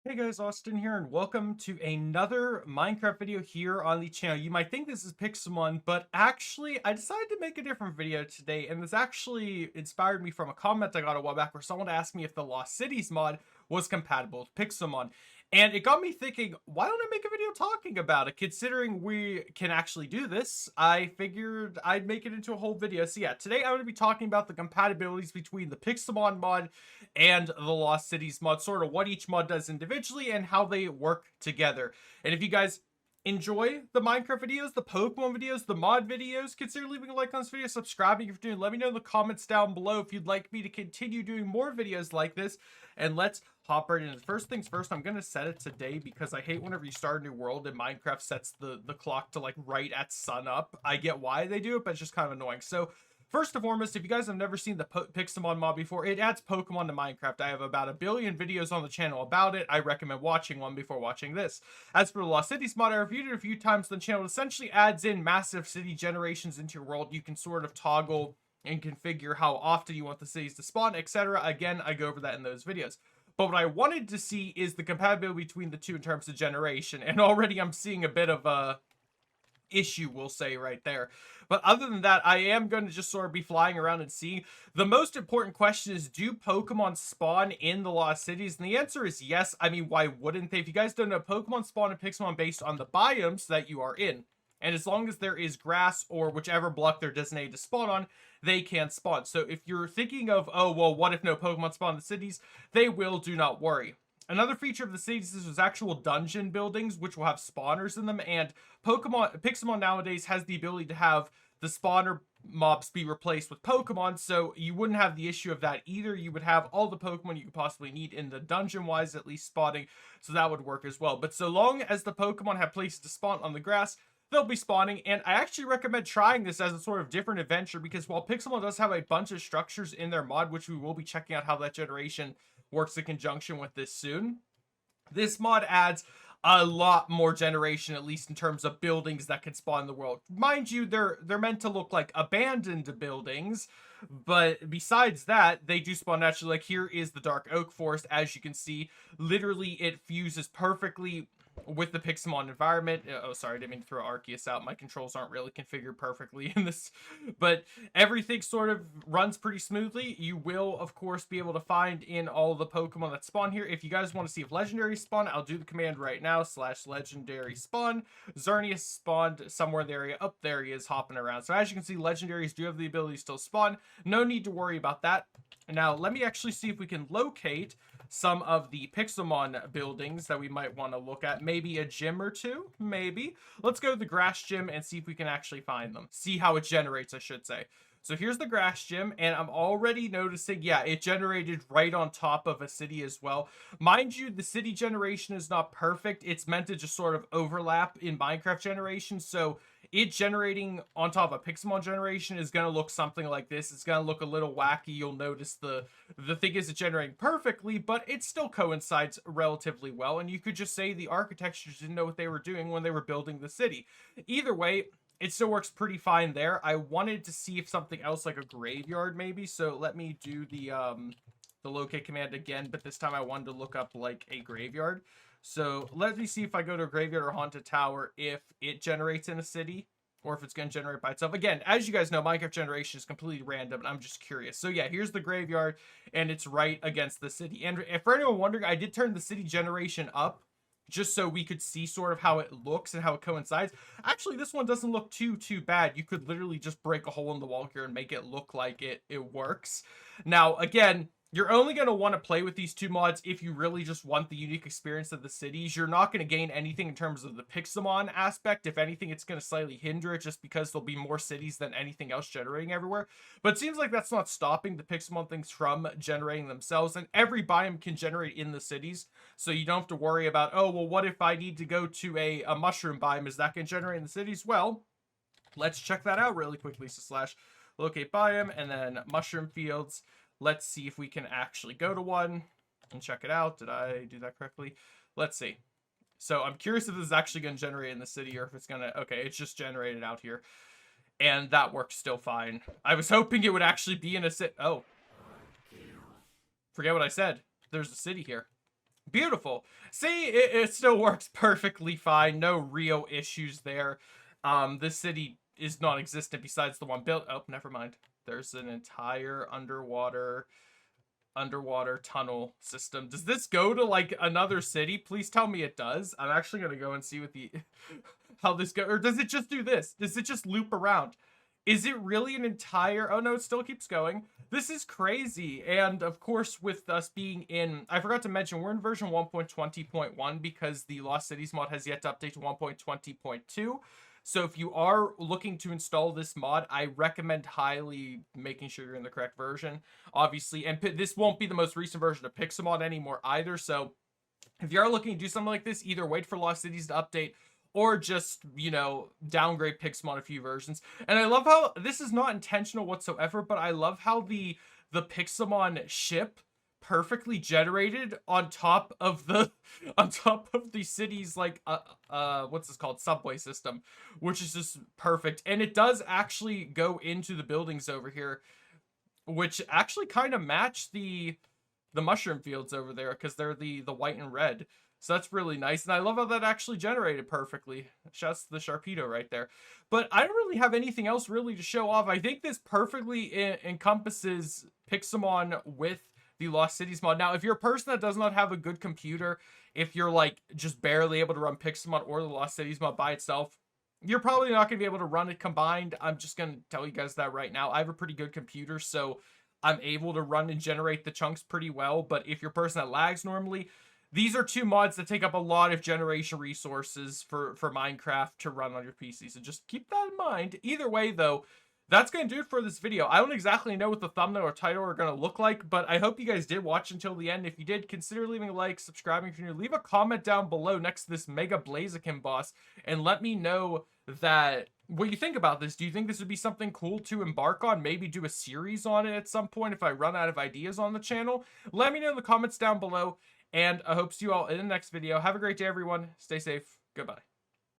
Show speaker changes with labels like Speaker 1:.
Speaker 1: Hey guys, Austin here, and welcome to another Minecraft video here on the channel. You might think this is Pixelmon, but actually, I decided to make a different video today, and this actually inspired me from a comment I got a while back where someone asked me if the Lost Cities mod was compatible with Pixelmon. And it got me thinking, why don't I make a video talking about it? Considering we can actually do this, I figured I'd make it into a whole video. So yeah, today I'm going to be talking about the compatibilities between the Pixelmon mod and the Lost Cities mod, sort of what each mod does individually and how they work together. And if you guys enjoy the Minecraft videos, the Pokemon videos, the mod videos, consider leaving a like on this video, subscribing if you're doing. Let me know in the comments down below if you'd like me to continue doing more videos like this. And let's hop right into first things first. I'm gonna set it today because I hate whenever you start a new world and Minecraft sets the clock to like right at sun up. I get why they do it, but it's just kind of annoying. So first and foremost, if you guys have never seen the Pixelmon mod before, it adds Pokemon to Minecraft. I have about 1 billion videos on the channel about it. I recommend watching one before watching this. As for the Lost Cities mod, I reviewed it a few times on the channel. It essentially adds in massive city generations into your world. You can sort of toggle and configure how often you want the cities to spawn, etc. Again, I go over that in those videos. But what I wanted to see is the compatibility between the two in terms of generation. And already I'm seeing a bit of a issue, we'll say, right there. But other than that, I am going to just sort of be flying around and seeing. The most important question is, do Pokemon spawn in the Lost Cities? And the answer is yes. I mean, why wouldn't they? If you guys don't know, Pokemon spawn in Pixelmon based on the biomes that you are in. And as long as there is grass or whichever block they're designated to spawn on, they can spawn. So if you're thinking of, oh, well, what if no Pokemon spawn in the cities? They will, do not worry. Another feature of the cities is actual dungeon buildings, which will have spawners in them, and Pixelmon nowadays has the ability to have the spawner mobs be replaced with Pokemon, so you wouldn't have the issue of that either. You would have all the Pokemon you could possibly need in the dungeon-wise, at least spawning, so that would work as well. But so long as the Pokemon have places to spawn on the grass, they'll be spawning, and I actually recommend trying this as a sort of different adventure, because while Pixelmon does have a bunch of structures in their mod, which we will be checking out how that generation works in conjunction with this soon, this mod adds a lot more generation, at least in terms of buildings that can spawn in the world. Mind you, they're meant to look like abandoned buildings, but besides that, they do spawn naturally. Like, here is the Dark Oak Forest. As you can see, literally it fuses perfectly with the Pixelmon environment. Oh, sorry, I didn't mean to throw Arceus out. My controls aren't really configured perfectly in this, but everything sort of runs pretty smoothly. You will, of course, be able to find in all the Pokemon that spawn here. If you guys want to see if legendary spawn, I'll do the command right now, /legendary spawn. Xerneas spawned somewhere in the area. Up there he is hopping around. So as you can see, legendaries do have the ability to still spawn. No need to worry about that. Now, let me actually see if we can locate some of the Pixelmon buildings that we might want to look at. Maybe a gym or two, maybe. Let's go to the grass gym and see if we can actually find them. See how it generates, I should say. So here's the grass gym, and I'm already noticing, yeah, it generated right on top of a city as well. Mind you, the city generation is not perfect. It's meant to just sort of overlap in Minecraft generation, so it generating on top of Pixelmon generation is going to look something like this. It's going to look a little wacky. You'll notice the thing isn't generating perfectly, but it still coincides relatively well, and you could just say the architectures didn't know what they were doing when they were building the city. Either way, it still works pretty fine there. I wanted to see if something else like a graveyard maybe, so let me do the locate command again, but this time I wanted to look up like a graveyard. So let me see if I go to a graveyard or haunted tower, if it generates in a city or if it's going to generate by itself. Again, as you guys know, Minecraft generation is completely random, and I'm just curious. So yeah, here's the graveyard, and it's right against the city. And if for anyone wondering, I did turn the city generation up just so we could see sort of how it looks and how it coincides. Actually, this one doesn't look too bad. You could literally just break a hole in the wall here and make it look like it works. Now, again, you're only going to want to play with these two mods if you really just want the unique experience of the cities. You're not going to gain anything in terms of the Pixelmon aspect. If anything, it's going to slightly hinder it just because there'll be more cities than anything else generating everywhere. But it seems like that's not stopping the Pixelmon things from generating themselves. And every biome can generate in the cities. So you don't have to worry about, oh, well, what if I need to go to a mushroom biome? Is that going to generate in the cities? Well, let's check that out really quickly. So /locate biome and then mushroom fields. Let's see if we can actually go to one and check it out. Did I do that correctly? Let's see. So I'm curious if this is actually going to generate in the city or if it's going to... Okay, it's just generated out here. And that works still fine. I was hoping it would actually be in a city... Oh. Forget what I said. There's a city here. Beautiful. See, it still works perfectly fine. No real issues there. This city is non-existent besides the one built. Oh, never mind. There's an entire underwater tunnel system. Does this go to like another city? Please tell me it does. I'm actually gonna go and see what the how this goes. Or does it just do this? Does it just loop around? Is it really an entire... Oh, no, it still keeps going. This is crazy. And, of course, with us being in... I forgot to mention, we're in version 1.20.1 because the Lost Cities mod has yet to update to 1.20.2. So if you are looking to install this mod, I recommend highly making sure you're in the correct version, obviously. And this won't be the most recent version of Pixelmon anymore either. So if you are looking to do something like this, either wait for Lost Cities to update or just, you know, downgrade Pixelmon a few versions. And I love how this is not intentional whatsoever, but I love how the Pixelmon ship perfectly generated on top of the city's like what's this called, subway system, which is just perfect. And it does actually go into the buildings over here, which actually kind of match the mushroom fields over there because they're the white and red. So that's really nice. And I love how that actually generated perfectly. Shouts to the Sharpedo right there. But I don't really have anything else really to show off. I think this perfectly encompasses Pixelmon with the Lost Cities mod. Now, if you're a person that does not have a good computer, if you're like just barely able to run Pixelmon or the Lost Cities mod by itself, you're probably not going to be able to run it combined. I'm just going to tell you guys that right now. I have a pretty good computer, so I'm able to run and generate the chunks pretty well. But if you're a person that lags normally, these are two mods that take up a lot of generation resources for Minecraft to run on your PC. So just keep that in mind. Either way, though, that's going to do it for this video. I don't exactly know what the thumbnail or title are going to look like, but I hope you guys did watch until the end. If you did, consider leaving a like, subscribing if you're new. Leave a comment down below next to this Mega Blaziken boss, and let me know what you think about this. Do you think this would be something cool to embark on? Maybe do a series on it at some point if I run out of ideas on the channel? Let me know in the comments down below. And I hope to see you all in the next video. Have a great day, everyone. Stay safe. Goodbye.